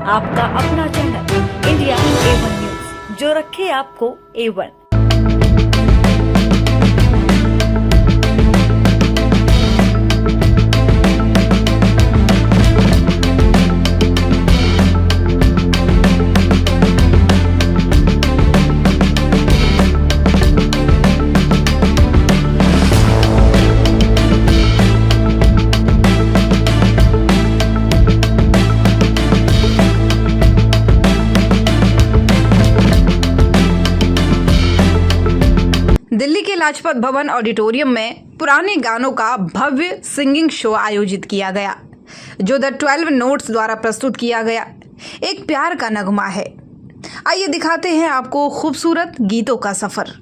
आपका अपना channel India A1 news, जो रखे आपको A1। दिल्ली के लाजपत भवन ऑडिटोरियम में पुराने गानों का भव्य सिंगिंग शो आयोजित किया गया, जो द 12 नोट्स द्वारा प्रस्तुत किया गया एक प्यार का नगमा है। आइए दिखाते हैं आपको खूबसूरत गीतों का सफर।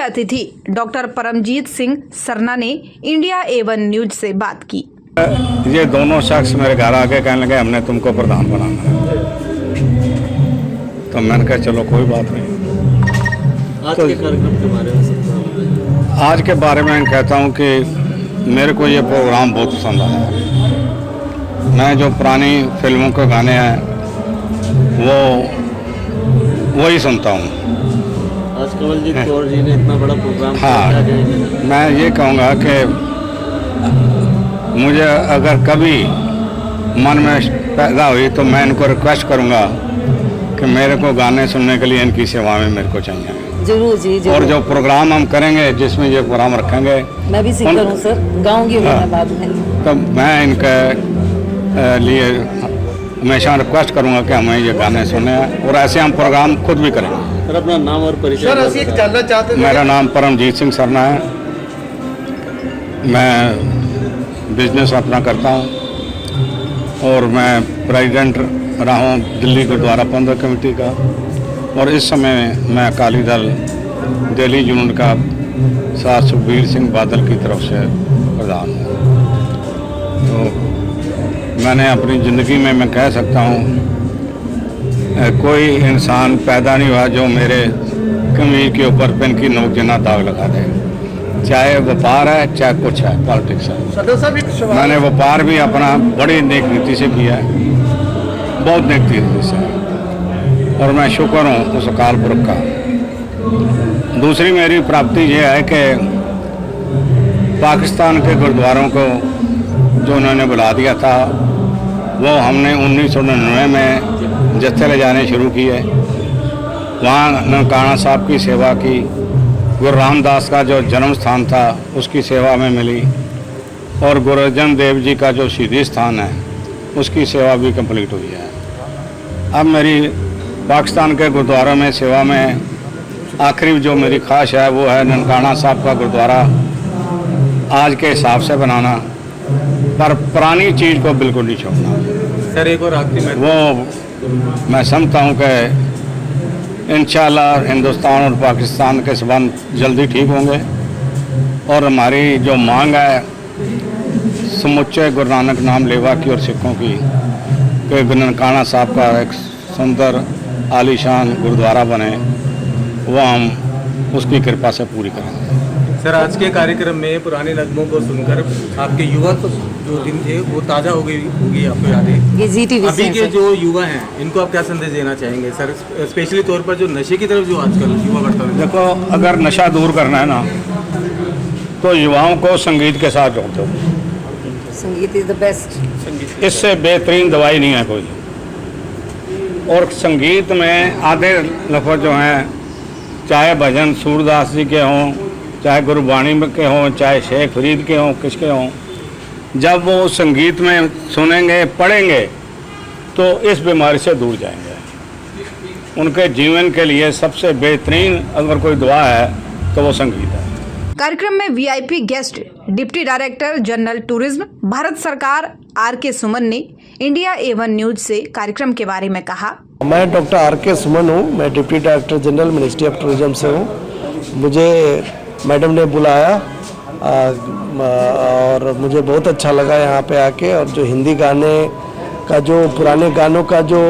अतिथि डॉक्टर परमजीत सिंह सरना ने इंडिया A1 न्यूज से बात की। ये दोनों शख्स मेरे घर आके कहने लगे हमने तुमको प्रधान बनाना है, तो मैंने कहा चलो कोई बात नहीं। आज के कार्यक्रम के बारे में आज के बारे में मैं कहता हूँ कि मेरे को ये प्रोग्राम बहुत पसंद आया। मैं जो पुरानी फिल्मों के गाने हैं वही सुनता हूँ। आज कमलजीत कौर जी ने इतना बड़ा प्रोग्राम हाँ, मैं ये कहूँगा कि मुझे अगर कभी मन में पैदा हुई तो मैं इनको रिक्वेस्ट करूँगा कि मेरे को गाने सुनने के लिए इनकी सेवा में मेरे को चाहिए। जरूर जी जरूर। और जो प्रोग्राम हम करेंगे जिसमें ये प्रोग्राम रखेंगे, मैं भी सिंगर हूँ सर, गाऊंगी मैं बाद में। तो मैं इनके लिए हमेशा रिक्वेस्ट करूँगा कि हमें ये गाने सुने और ऐसे हम प्रोग्राम खुद भी करेंगे। सर अपना नाम और परिचय जानना चाहते मेरा नाम परमजीत सिंह सरना है। मैं बिजनेस अपना करता हूँ और मैं प्रेसिडेंट रहा हूँ दिल्ली गुरुद्वारा प्रबंधक कमेटी का, और इस समय मैं अकाली दल दिल्ली यूनिट का साथ सुखबीर सिंह बादल की तरफ से प्रधान हूँ। तो मैंने अपनी ज़िंदगी में मैं कह सकता हूँ कोई इंसान पैदा नहीं हुआ जो मेरे कमीज के ऊपर पेन की नोक जितना दाग लगा दे, चाहे व्यापार है चाहे कुछ है, पॉलिटिक्स है। मैंने व्यापार भी अपना बड़ी नेक नीति से किया है, बहुत नेक नीति से, और मैं शुक्र हूँ उस अकाल पुरख का। दूसरी मेरी प्राप्ति ये है कि पाकिस्तान के गुरुद्वारों को जो उन्होंने बुला दिया था वो हमने 1999 में जत्थे ले जाने शुरू किए। वहाँ ननकाना साहब की सेवा की, गुरु रामदास का जो जन्म स्थान था उसकी सेवा में मिली, और गुरु अर्जन देव जी का जो शहीदी स्थान है उसकी सेवा भी कंप्लीट हुई है। अब मेरी पाकिस्तान के गुरुद्वारों में सेवा में आखिरी जो मेरी ख्वाहिश है वो है ननकाना साहब का गुरुद्वारा आज के हिसाब से बनाना, पर पुरानी चीज़ को बिल्कुल नहीं छोड़ना। सर एक और आखिरी में वो मैं समझता हूँ कि इंशाल्लाह हिंदुस्तान और पाकिस्तान के संबंध जल्दी ठीक होंगे, और हमारी जो मांग है समुच्चे गुरु नानक नाम लेवा की और सिखों की कि ननकाना साहब का एक सुंदर आलीशान गुरुद्वारा बने, वो हम उसकी कृपा से पूरी करेंगे। सर आज के कार्यक्रम में पुराने नगमों को सुनकर आपके युवा जो दिन थे वो ताज़ा हो गई होगी, आपको याद है? ये ZTV अभी के जो युवा हैं इनको आप क्या संदेश देना चाहेंगे सर, स्पेशली तौर पर जो नशे की तरफ जो आजकल युवा बढ़ता है? देखो, अगर नशा दूर करना है ना तो युवाओं को संगीत के साथ जोड़ दो। संगीत इज द बेस्ट। इससे बेहतरीन दवाई नहीं है कोई। और संगीत में आधे लफ्ज़ जो हैं, चाहे भजन सूरदास जी के हों, चाहे गुरबाणी के हों, चाहे शेख फरीद के हों, किसके हों, जब वो संगीत में सुनेंगे पढ़ेंगे तो इस बीमारी से दूर जाएंगे। उनके जीवन के लिए सबसे बेहतरीन अगर कोई दुआ है तो वो संगीत है। कार्यक्रम में VIP guest deputy director general tourism Bharat सरकार RK सुमन ने इंडिया A1 न्यूज से कार्यक्रम के बारे में कहा। मैं डॉक्टर RK सुमन हूँ, मैं deputy director general ministry of tourism से हूँ। मुझे मैडम ने बुलाया और मुझे बहुत अच्छा लगा यहाँ पे आके, और जो हिंदी गाने का जो पुराने गानों का जो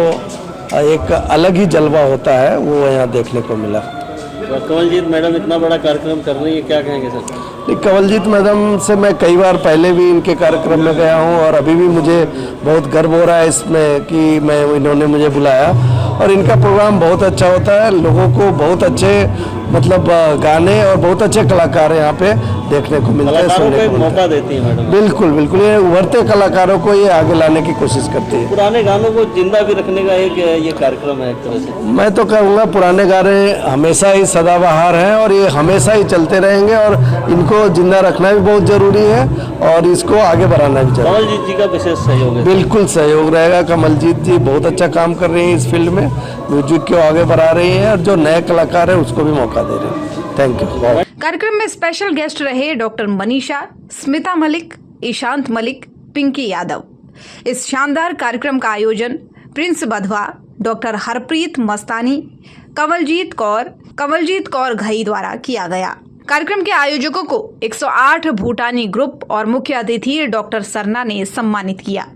एक अलग ही जलवा होता है वो यहाँ देखने को मिला। कमलजीत मैडम इतना बड़ा कार्यक्रम कर रही है, क्या कहेंगे सर? कमलजीत मैडम से मैं कई बार पहले भी इनके कार्यक्रम में गया हूँ, और अभी भी मुझे बहुत गर्व हो रहा है इसमें कि मैं इन्होंने मुझे बुलाया, और इनका प्रोग्राम बहुत अच्छा होता है। लोगों को बहुत अच्छे मतलब गाने और बहुत अच्छे कलाकार यहाँ पे देखने को मिलते हैं, सुनने को मौका देती है मैडम। बिल्कुल बिल्कुल, ये उभरते कलाकारों को ये आगे लाने की कोशिश करती है। पुराने गानों को जिंदा भी रखने का एक ये कार्यक्रम है एक तरह से। मैं तो कहूँगा पुराने गाने हमेशा ही सदाबहार हैं और ये हमेशा ही चलते रहेंगे, और इनको जिंदा रखना भी बहुत जरूरी है और इसको आगे बढ़ाना भी चाहिए। कमलजीत जी का विशेष सहयोग है। बिल्कुल सहयोग रहेगा। कमलजीत जी बहुत अच्छा काम कर रही हैं इस फील्ड में, म्यूजिक को आगे बढ़ा रही हैं, और जो नए कलाकार हैं उसको भी मौका दे रहे हैं। Thank you. कार्यक्रम में स्पेशल गेस्ट रहे डॉक्टर मनीषा, स्मिता मलिक, ईशांत मलिक, पिंकी यादव। इस शानदार कार्यक्रम का आयोजन प्रिंस बधवा, डॉक्टर हरप्रीत मस्तानी, कवलजीत कौर घई द्वारा किया गया। कार्यक्रम के आयोजकों को 108 भूटानी ग्रुप और मुख्य अतिथि डॉक्टर सरना ने सम्मानित किया।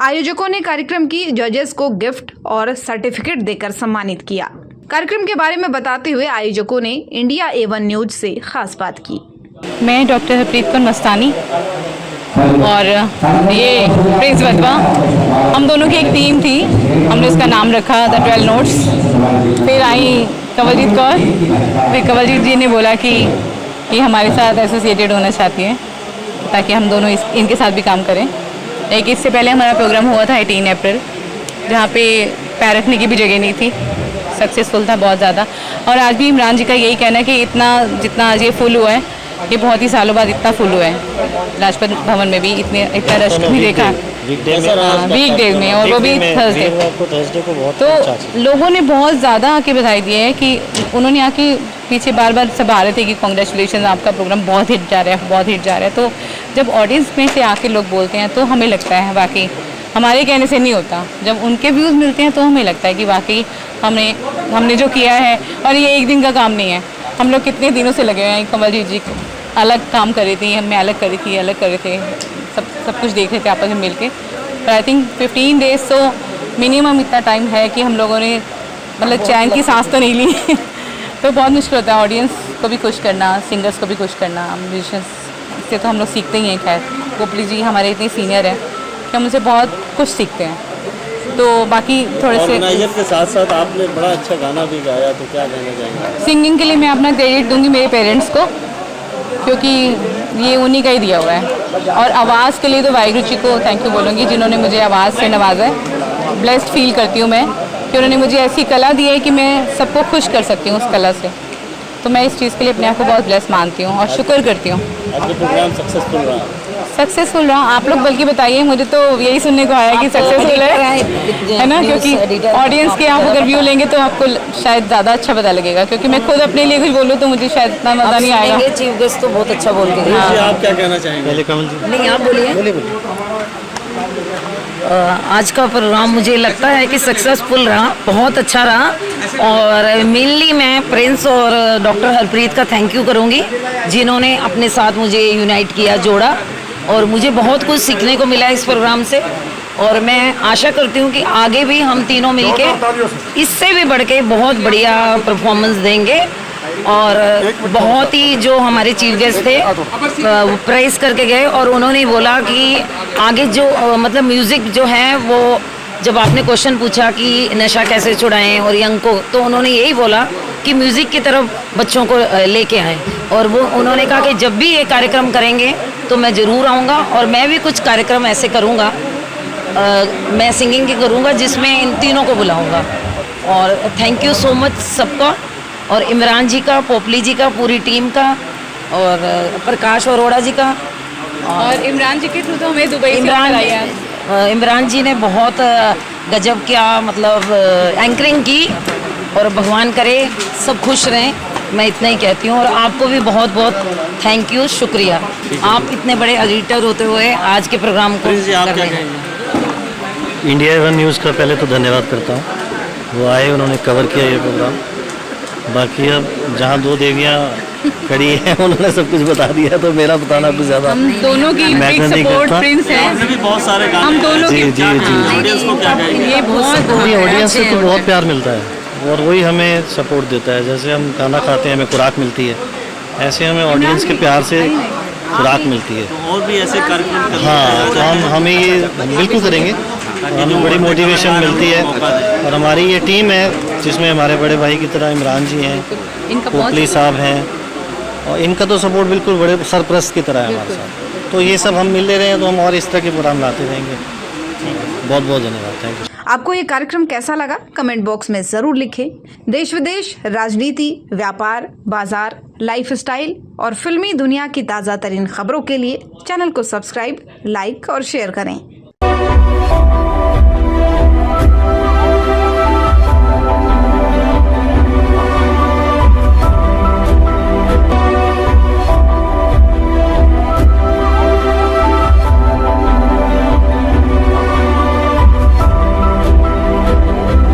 आयोजकों ने कार्यक्रम की जजेस को गिफ्ट और सर्टिफिकेट देकर सम्मानित किया। कार्यक्रम के बारे में बताते हुए आयोजकों ने इंडिया A1 न्यूज से खास बात की। मैं डॉक्टर हरप्रीत कौर मस्तानी और ये प्रिंस वधवा, हम दोनों की एक टीम थी। हमने उसका नाम रखा द 12 नोट्स। फिर आई कंवलजीत कौर, फिर कंवलजीत जी ने बोला कि ये हमारे साथ एसोसिएटेड होना चाहती है ताकि हम दोनों इनके साथ भी काम करें। एक इससे पहले हमारा प्रोग्राम हुआ था 18 अप्रैल, जहाँ पे पैर रखने की भी जगह नहीं थी। सक्सेसफुल था बहुत ज़्यादा। और आज भी इमरान जी का यही कहना है कि जितना आज ये फुल हुआ है, ये बहुत ही सालों बाद इतना फुल हुआ है। लाजपत भवन में भी इतना रश नहीं देखा वीकडेज में, और वो भी थर्सडे को। तो लोगों ने बहुत ज़्यादा आके बधाई दी है कि उन्होंने आके पीछे बार बार सब आ रहे थे कि कॉन्ग्रेचुलेशन, आपका प्रोग्राम बहुत हिट जा रहा है, बहुत हिट जा रहा है। तो जब ऑडियंस में से आके लोग बोलते हैं तो हमें लगता है वाकई हमारे कहने से नहीं होता। जब उनके व्यूज़ मिलते हैं तो हमें लगता है कि वाकई हमने जो किया है, और ये एक दिन का काम नहीं है। हम लोग कितने दिनों से लगे हुए हैं। कंवलजीत जी अलग काम कर रही थी, मैं अलग कर रही थी, अलग कर रहे थे, सब कुछ देख रहे थे आपस में मिल के। पर आई थिंक 15 डेज तो मिनिमम इतना टाइम है कि हम लोगों ने मतलब चैन की सांस तो नहीं ली। तो बहुत मुश्किल होता है ऑडियंस को भी खुश करना, सिंगर्स को भी खुश करना, म्यूजिशियंस से तो हम लोग सीखते ही हैं। खैर गोपली जी हमारे इतने सीनियर हैं कि हम उनसे बहुत कुछ सीखते हैं। तो बाकी थोड़े से ऑर्गेनाइजर के साथ साथ आपने बड़ा अच्छा गाना भी गाया, तो क्या कहना चाहेंगे? सिंगिंग के लिए मैं अपना क्रेडिट दूंगी मेरे पेरेंट्स को, क्योंकि ये उन्हीं का ही दिया हुआ है। और आवाज़ के लिए तो वाहिगुरु जी को थैंक यू बोलूँगी, जिन्होंने मुझे आवाज़ से नवाजा है। ब्लेस्ड फील करती हूँ मैं कि उन्होंने मुझे ऐसी कला दी है कि मैं सबको खुश कर सकती हूँ उस कला से। तो मैं इस चीज़ के लिए अपने आप को बहुत ब्लेस मानती हूँ और शुक्र करती हूँ। आज का प्रोग्राम सक्सेसफुल रहा। आप लोग बल्कि बताइए, मुझे तो यही सुनने को आया कि सक्सेसफुल है ना, क्योंकि ऑडियंस के आप अगर व्यू लेंगे तो आपको शायद ज़्यादा अच्छा पता लगेगा। क्योंकि मैं खुद अपने लिए कुछ बोलूँ तो मुझे शायद इतना मज़ा नहीं आएगा। चीफ गेस्ट तो बहुत अच्छा बोल के आप क्या कहना चाहेंगे? पहले कमल जी। नहीं, आप बोलिए। आज का प्रोग्राम मुझे लगता है कि सक्सेसफुल रहा, बहुत अच्छा रहा। और मेनली मैं प्रिंस और डॉक्टर हरप्रीत का थैंक यू करूँगी, जिन्होंने अपने साथ मुझे यूनाइट किया, जोड़ा। और मुझे बहुत कुछ सीखने को मिला इस प्रोग्राम से। और मैं आशा करती हूँ कि आगे भी हम तीनों मिलके इससे भी बढ़ के बहुत बढ़िया परफॉर्मेंस देंगे। और बहुत ही जो हमारे चीफ गेस्ट थे वो प्राइज करके गए, और उन्होंने बोला कि आगे जो मतलब म्यूज़िक जो है वो, जब आपने क्वेश्चन पूछा कि नशा कैसे छुड़ाएं और यंग को, तो उन्होंने यही बोला कि म्यूज़िक की तरफ बच्चों को लेके आएँ। और वो उन्होंने कहा कि जब भी ये कार्यक्रम करेंगे तो मैं ज़रूर आऊँगा, और मैं भी कुछ कार्यक्रम ऐसे करूँगा, मैं सिंगिंग की करूँगा जिसमें इन तीनों को बुलाऊँगा। और थैंक यू सो मच सबका, और इमरान जी का, पोपली जी का, पूरी टीम का, और प्रकाश अरोड़ा जी का। और इमरान जी के थ्रू तो हमें दुबई इमरान जी ने बहुत गजब क्या मतलब एंकरिंग की, और भगवान करे सब खुश रहें, मैं इतना ही कहती हूँ। और आपको भी बहुत बहुत थैंक यू, शुक्रिया, आप इतने बड़े एडिटर होते हुए आज के प्रोग्राम को इंडिया A1 न्यूज़ का पहले तो धन्यवाद करता हूँ, वो आए, उन्होंने कवर किया ये प्रोग्राम। बाकी अब जहाँ दो देवियाँ खड़ी हैं उन्होंने सब कुछ बता दिया, तो मेरा बताना कुछ ज़्यादा हम दोनों की बिग सपोर्ट प्रिंस है। हम दोनों की ऑडियंस को क्या कहेंगे? ये बहुत ऑडियंस से तो बहुत प्यार मिलता है और वही हमें सपोर्ट देता है। जैसे हम खाना खाते हैं, हमें खुराक मिलती है, ऐसे हमें ऑडियंस के प्यार से खुराक मिलती है। और भी ऐसे कार्यक्रम हाँ, तो हमें ये बिल्कुल करेंगे, हमें बड़ी मोटिवेशन मिलती है। और हमारी ये टीम है जिसमें हमारे बड़े भाई की तरह इमरान जी हैं, पोपली साहब हैं, और इनका तो सपोर्ट बिल्कुल बड़े सरप्रस्त की तरह है हमारे साथ। तो ये सब हम मिल ले रहे हैं, तो हम और इस तरह के प्रोग्राम लाते रहेंगे। बहुत बहुत धन्यवाद, थैंक यू। आपको ये कार्यक्रम कैसा लगा कमेंट बॉक्स में जरूर लिखें। देश विदेश, राजनीति, व्यापार, बाजार, लाइफस्टाइल और फिल्मी दुनिया की ताज़ा तरीन खबरों के लिए चैनल को सब्सक्राइब, लाइक और शेयर करें।